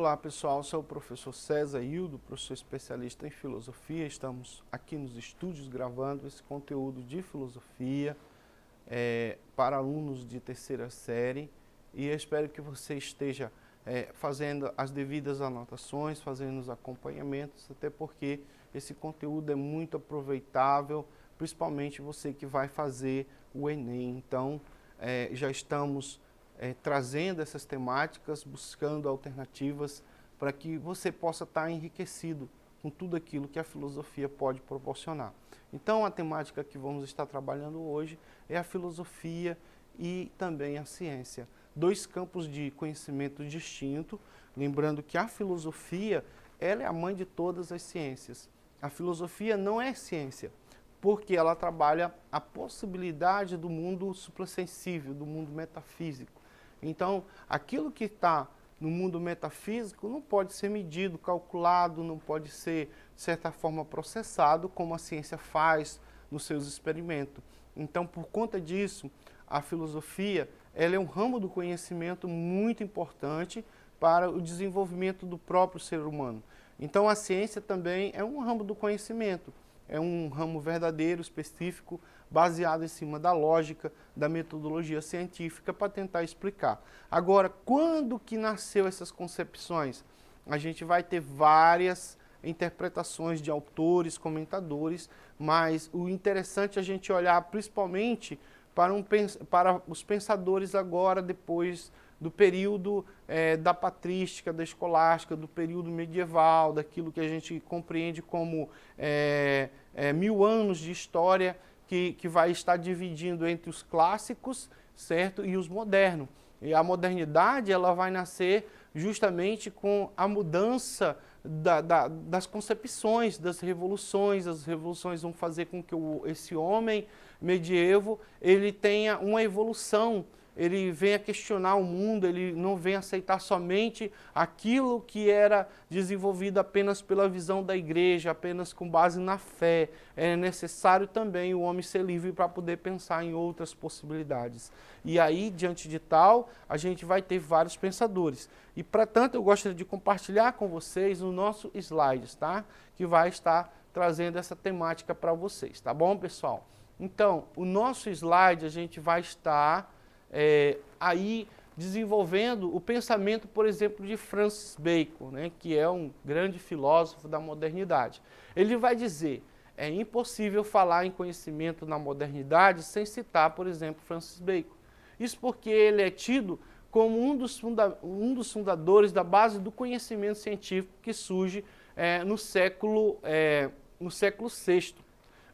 Olá pessoal, sou o professor César Hildo, professor especialista em filosofia. Estamos aqui nos estúdios gravando esse conteúdo de filosofia para alunos de terceira série e eu espero que você esteja fazendo as devidas anotações, fazendo os acompanhamentos, até porque esse conteúdo é muito aproveitável, principalmente você que vai fazer o Enem. Então, já estamos trazendo essas temáticas, buscando alternativas para que você possa estar enriquecido com tudo aquilo que a filosofia pode proporcionar. Então, a temática que vamos estar trabalhando hoje é a filosofia e também a ciência. Dois campos de conhecimento distintos, lembrando que a filosofia ela é a mãe de todas as ciências. A filosofia não é ciência, porque ela trabalha a possibilidade do mundo suprassensível, do mundo metafísico. Então, aquilo que está no mundo metafísico não pode ser medido, calculado, não pode ser, de certa forma, processado, como a ciência faz nos seus experimentos. Então, por conta disso, a filosofia ela é um ramo do conhecimento muito importante para o desenvolvimento do próprio ser humano. Então, a ciência também é um ramo do conhecimento. É um ramo verdadeiro, específico, baseado em cima da lógica, da metodologia científica para tentar explicar. Agora, quando que nasceu essas concepções? A gente vai ter várias interpretações de autores, comentadores, mas o interessante é a gente olhar principalmente para os pensadores agora, depois do período da patrística, da escolástica, do período medieval, daquilo que a gente compreende como 1000 anos de história que vai estar dividindo entre os clássicos, certo, e os modernos. E a modernidade ela vai nascer justamente com a mudança das concepções, das revoluções. As revoluções vão fazer com que esse homem medievo ele tenha uma evolução. Ele vem a questionar o mundo, ele não vem aceitar somente aquilo que era desenvolvido apenas pela visão da igreja, apenas com base na fé. É necessário também o homem ser livre para poder pensar em outras possibilidades. E aí, diante de tal, a gente vai ter vários pensadores. E, para tanto, eu gostaria de compartilhar com vocês o nosso slides, tá? Que vai estar trazendo essa temática para vocês, tá bom, pessoal? Então, o nosso slide, a gente vai estar aí desenvolvendo o pensamento, por exemplo, de Francis Bacon, né, que é um grande filósofo da modernidade. Ele vai dizer, é impossível falar em conhecimento na modernidade sem citar, por exemplo, Francis Bacon. Isso porque ele é tido como um dos fundadores da base do conhecimento científico que surge no século VI.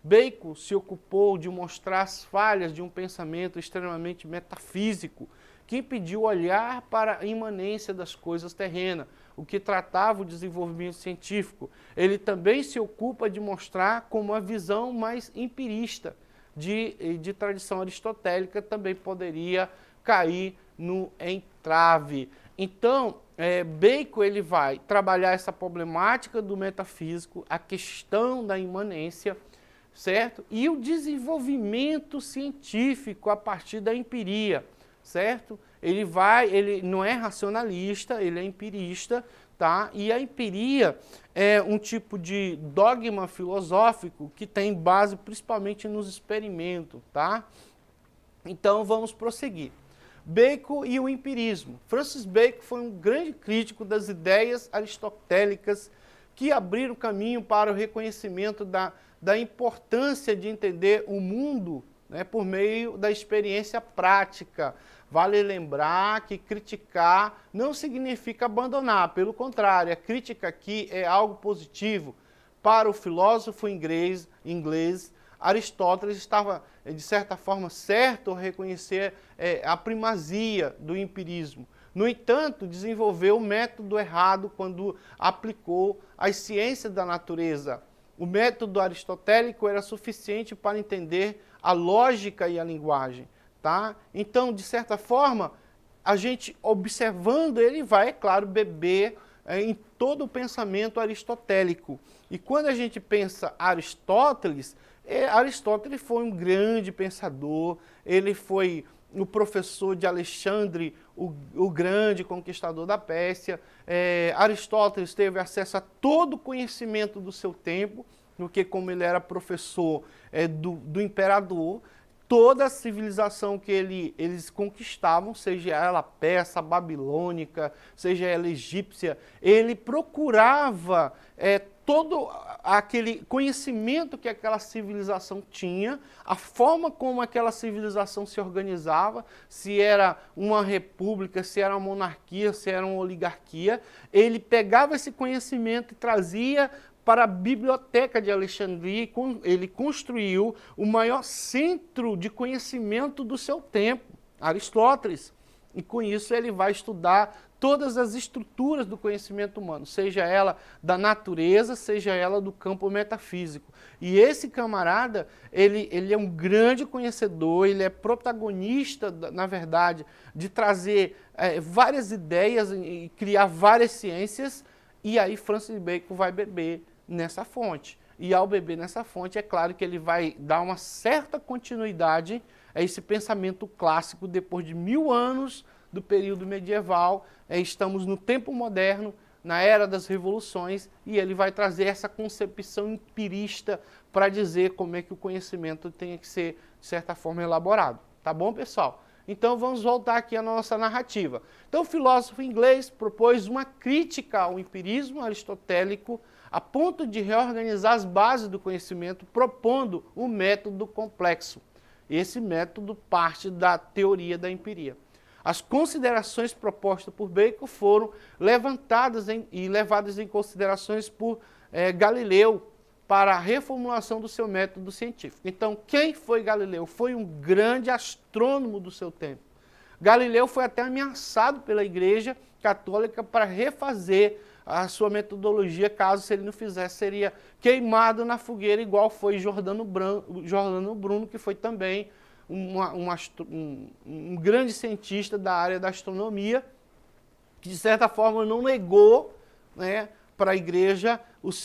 Bacon se ocupou de mostrar as falhas de um pensamento extremamente metafísico, que impediu olhar para a imanência das coisas terrenas, o que tratava o desenvolvimento científico. Ele também se ocupa de mostrar como a visão mais empirista de tradição aristotélica também poderia cair no entrave. Então, Bacon ele vai trabalhar essa problemática do metafísico, a questão da imanência, certo? E o desenvolvimento científico a partir da empiria, certo? Ele não é racionalista, ele é empirista, tá? E a empiria é um tipo de dogma filosófico que tem base principalmente nos experimentos, tá? Então vamos prosseguir. Bacon e o empirismo. Francis Bacon foi um grande crítico das ideias aristotélicas que abriram caminho para o reconhecimento da importância de entender o mundo, né, por meio da experiência prática. Vale lembrar que criticar não significa abandonar, pelo contrário, a crítica aqui é algo positivo. Para o filósofo inglês, Aristóteles estava, de certa forma, certo ao reconhecer a primazia do empirismo. No entanto, desenvolveu o método errado quando aplicou as ciências da natureza. O método aristotélico era suficiente para entender a lógica e a linguagem, tá? Então, de certa forma, a gente observando, ele vai, é claro, beber em todo o pensamento aristotélico. E quando a gente pensa Aristóteles, Aristóteles foi um grande pensador, ele foi o professor de Alexandre, o grande conquistador da Pérsia. Aristóteles teve acesso a todo o conhecimento do seu tempo, porque como ele era professor do imperador, toda a civilização que eles conquistavam, seja ela persa, babilônica, seja ela egípcia, ele procurava todo aquele conhecimento que aquela civilização tinha, a forma como aquela civilização se organizava, se era uma república, se era uma monarquia, se era uma oligarquia. Ele pegava esse conhecimento e trazia para a Biblioteca de Alexandria. Ele construiu o maior centro de conhecimento do seu tempo, Aristóteles. E com isso ele vai estudar todas as estruturas do conhecimento humano, seja ela da natureza, seja ela do campo metafísico. E esse camarada, ele é um grande conhecedor, ele é protagonista, na verdade, de trazer várias ideias e criar várias ciências, e aí Francis Bacon vai beber nessa fonte. E ao beber nessa fonte, é claro que ele vai dar uma certa continuidade a esse pensamento clássico depois de 1000 anos do período medieval. Estamos no tempo moderno, na era das revoluções, e ele vai trazer essa concepção empirista para dizer como é que o conhecimento tem que ser, de certa forma, elaborado. Tá bom, pessoal? Então vamos voltar aqui à nossa narrativa. Então o filósofo inglês propôs uma crítica ao empirismo aristotélico a ponto de reorganizar as bases do conhecimento, propondo um método complexo. Esse método parte da teoria da empiria. As considerações propostas por Bacon foram levantadas e levadas em considerações por Galileu para a reformulação do seu método científico. Então, quem foi Galileu? Foi um grande astrônomo do seu tempo. Galileu foi até ameaçado pela Igreja Católica para refazer a sua metodologia, caso se ele não fizesse, seria queimado na fogueira, igual foi Giordano Bruno, que foi também um grande cientista da área da astronomia, que de certa forma não negou, né, para a igreja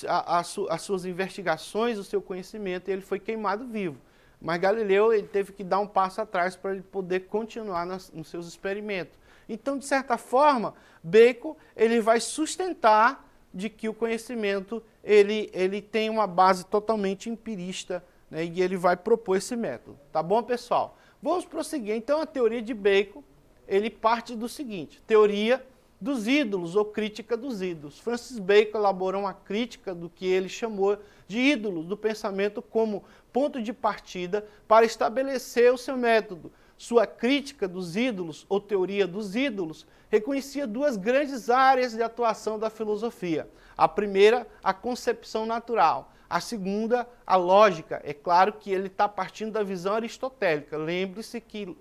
as suas investigações, o seu conhecimento, e ele foi queimado vivo. Mas Galileu ele teve que dar um passo atrás para ele poder continuar nos seus experimentos. Então, de certa forma, Bacon ele vai sustentar de que o conhecimento ele tem uma base totalmente empirista, né, e ele vai propor esse método. Tá bom, pessoal? Vamos prosseguir. Então, a teoria de Bacon, ele parte do seguinte: teoria dos ídolos ou crítica dos ídolos. Francis Bacon elaborou uma crítica do que ele chamou de ídolos do pensamento como ponto de partida para estabelecer o seu método. Sua crítica dos ídolos ou teoria dos ídolos reconhecia duas grandes áreas de atuação da filosofia. A primeira, a concepção natural. A segunda, a lógica. É claro que ele está partindo da visão aristotélica. Lembre-se que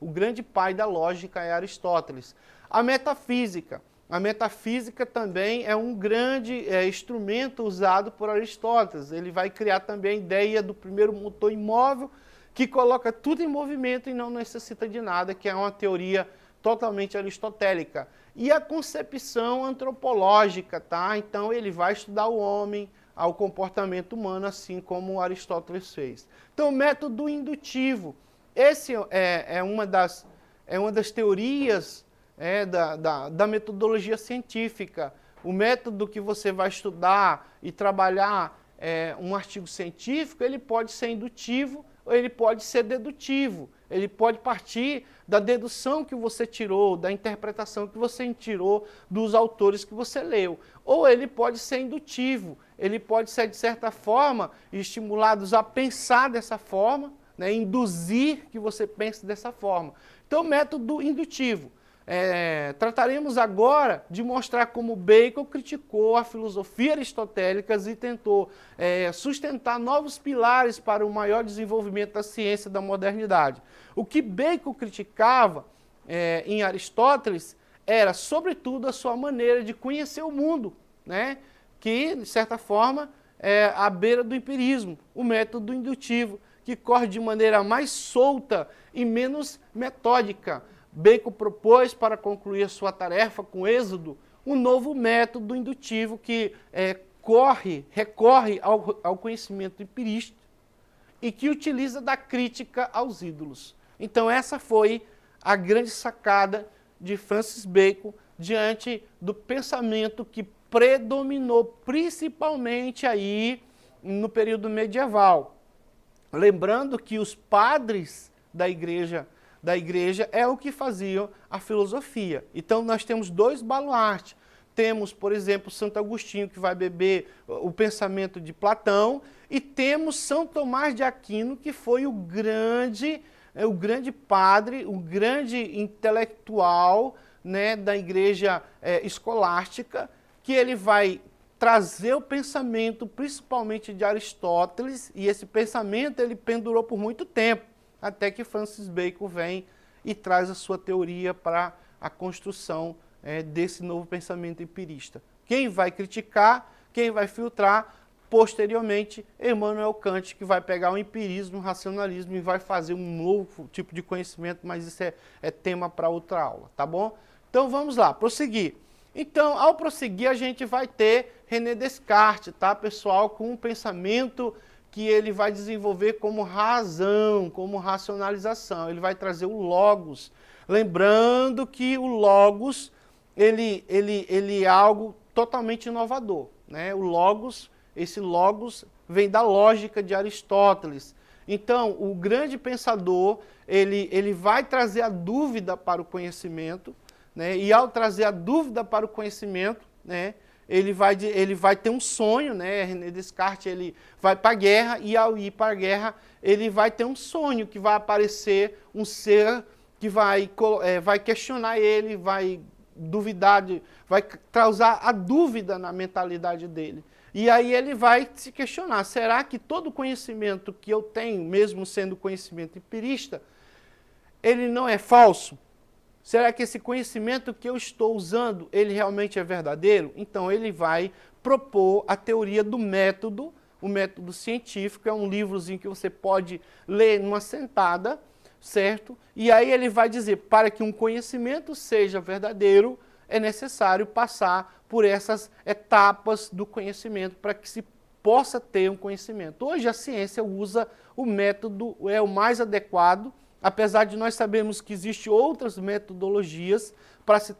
o grande pai da lógica é Aristóteles. A metafísica. A metafísica também é um grande instrumento usado por Aristóteles. Ele vai criar também a ideia do primeiro motor imóvel, que coloca tudo em movimento e não necessita de nada, que é uma teoria totalmente aristotélica. E a concepção antropológica, tá? Então ele vai estudar o homem, ao comportamento humano, assim como Aristóteles fez. Então, o método indutivo. Esse é uma das teorias da metodologia científica. O método que você vai estudar e trabalhar um artigo científico, ele pode ser indutivo ou ele pode ser dedutivo. Ele pode partir da dedução que você tirou, da interpretação que você tirou dos autores que você leu. Ou ele pode ser indutivo, ele pode ser, de certa forma, estimulados a pensar dessa forma, né, induzir que você pense dessa forma. Então, método indutivo. Trataremos agora de mostrar como Bacon criticou a filosofia aristotélica e tentou sustentar novos pilares para o maior desenvolvimento da ciência da modernidade. O que Bacon criticava em Aristóteles era, sobretudo, a sua maneira de conhecer o mundo, né? Que, de certa forma, é à beira do empirismo, o método indutivo, que corre de maneira mais solta e menos metódica. Bacon propôs, para concluir a sua tarefa com êxodo, um novo método indutivo que recorre ao conhecimento empirista e que utiliza da crítica aos ídolos. Então essa foi a grande sacada de Francis Bacon diante do pensamento que predominou principalmente aí no período medieval. Lembrando que os padres da igreja é o que faziam a filosofia. Então nós temos dois baluartes. Temos, por exemplo, Santo Agostinho, que vai beber o pensamento de Platão, e temos São Tomás de Aquino, que foi o grande padre, o grande intelectual, né, da igreja escolástica, que ele vai trazer o pensamento, principalmente de Aristóteles, e esse pensamento ele pendurou por muito tempo, até que Francis Bacon vem e traz a sua teoria para a construção desse novo pensamento empirista. Quem vai criticar, quem vai filtrar, posteriormente, Immanuel Kant, que vai pegar o empirismo, o racionalismo e vai fazer um novo tipo de conhecimento, mas isso é tema para outra aula, tá bom? Então vamos lá, prosseguir. Então, ao prosseguir, a gente vai ter René Descartes, tá, pessoal, com um pensamento que ele vai desenvolver como razão, como racionalização. Ele vai trazer o logos. Lembrando que o logos, ele é algo totalmente inovador, né? O logos, esse logos vem da lógica de Aristóteles. Então, o grande pensador, ele vai trazer a dúvida para o conhecimento, né? E ao trazer a dúvida para o conhecimento, né, ele vai ter um sonho, né? René Descartes ele vai para a guerra, e ao ir para a guerra, ele vai ter um sonho que vai aparecer um ser que vai questionar ele, vai duvidar, vai causar a dúvida na mentalidade dele. E aí ele vai se questionar, será que todo conhecimento que eu tenho, mesmo sendo conhecimento empirista, ele não é falso? Será que esse conhecimento que eu estou usando, ele realmente é verdadeiro? Então ele vai propor a teoria do método, o método científico, é um livrozinho que você pode ler numa sentada, certo? E aí ele vai dizer, para que um conhecimento seja verdadeiro, é necessário passar por essas etapas do conhecimento para que se possa ter um conhecimento. Hoje a ciência usa o método, é o mais adequado, apesar de nós sabermos que existem outras metodologias para se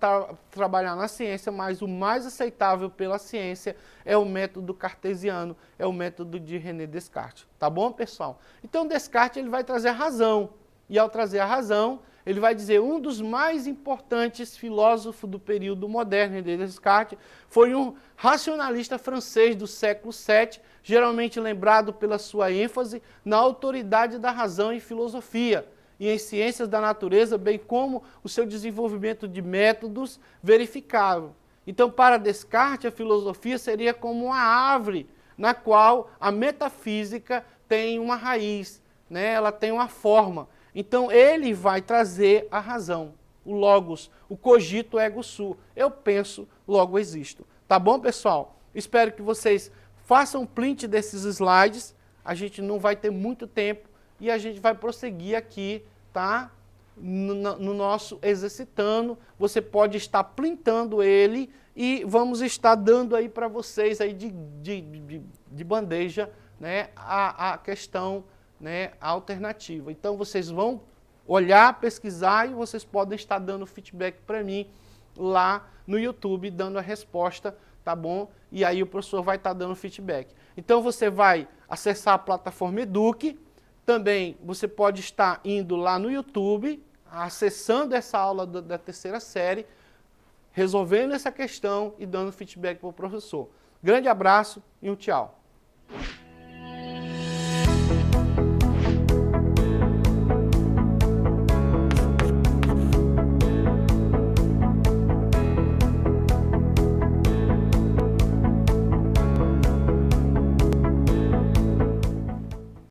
trabalhar na ciência, mas o mais aceitável pela ciência é o método cartesiano, é o método de René Descartes. Tá bom, pessoal? Então Descartes ele vai trazer a razão, e ao trazer a razão, ele vai dizer um dos mais importantes filósofos do período moderno, René Descartes, foi um racionalista francês do século VII, geralmente lembrado pela sua ênfase na autoridade da razão em filosofia e em ciências da natureza, bem como o seu desenvolvimento de métodos verificável. Então, para Descartes, a filosofia seria como uma árvore, na qual a metafísica tem uma raiz, né? Ela tem uma forma. Então, ele vai trazer a razão, o logos, o cogito ergo sum. Eu penso, logo existo. Tá bom, pessoal? Espero que vocês façam print desses slides. A gente não vai ter muito tempo. E a gente vai prosseguir aqui, tá? No nosso exercitando. Você pode estar printando ele e vamos estar dando aí para vocês aí de bandeja, né, a questão, né, alternativa. Então vocês vão olhar, pesquisar e vocês podem estar dando feedback para mim lá no YouTube, dando a resposta, tá bom? E aí o professor vai estar dando feedback. Então você vai acessar a plataforma Eduque. Também você pode estar indo lá no YouTube, acessando essa aula da terceira série, resolvendo essa questão e dando feedback para o professor. Grande abraço e um tchau.